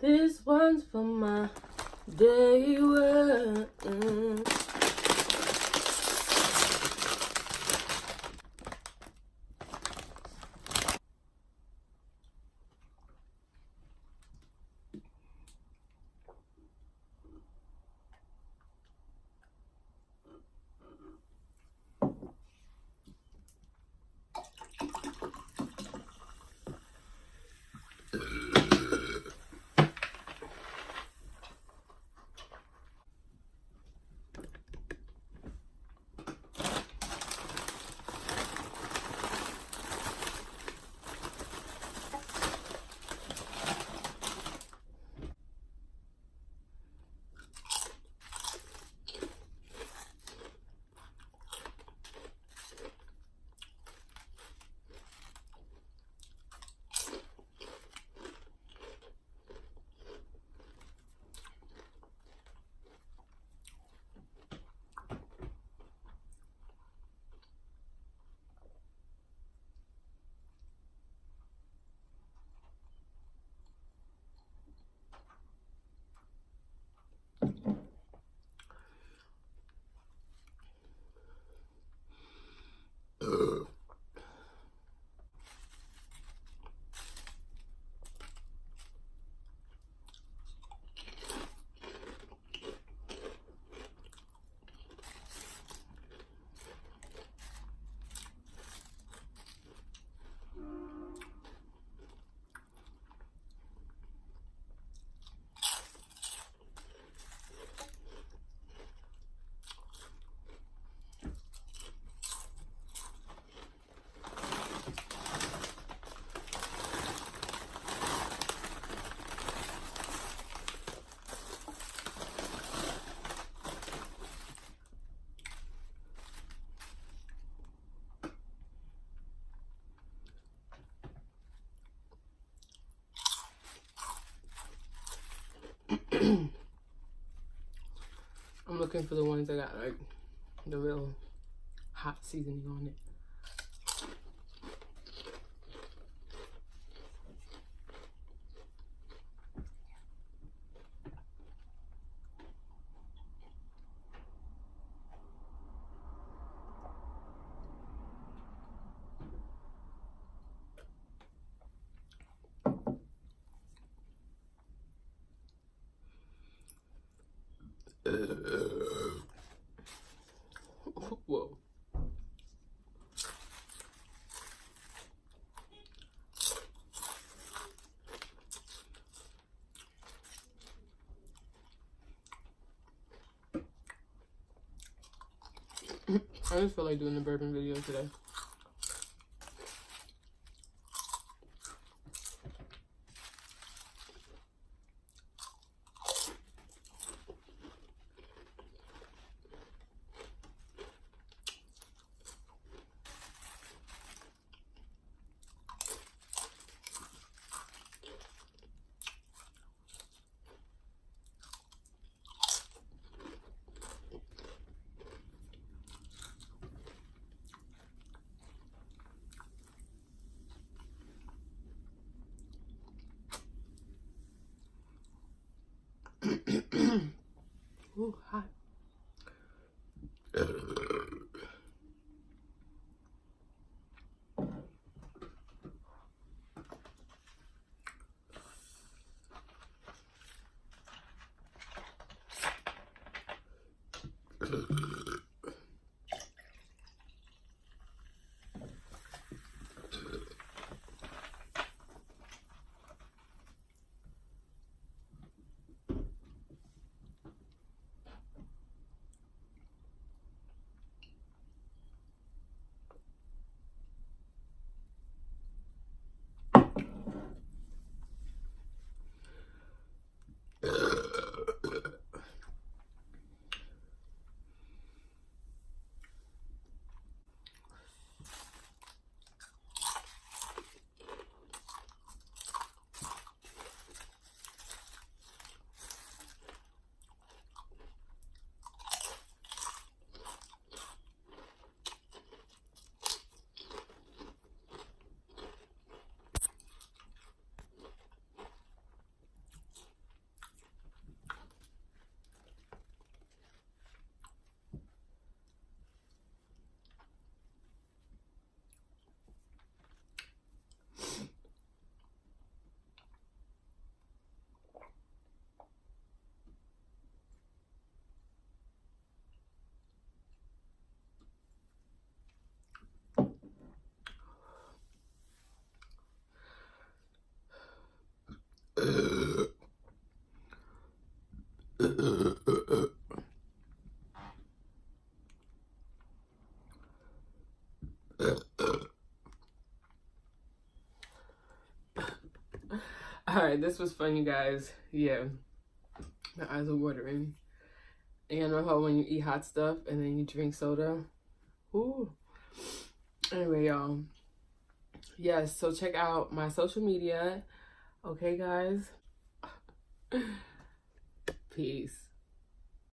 This one's for my day one. I'm looking for the ones that got like the real hot seasoning on it. Whoa. I just feel like doing the bourbon video today. Ooh, hot. Alright, this was fun, you guys. Yeah, my eyes are watering. And you know how when you eat hot stuff and then you drink soda? Ooh. Anyway, y'all. Yes, so check out my social media. Okay, guys? Peace.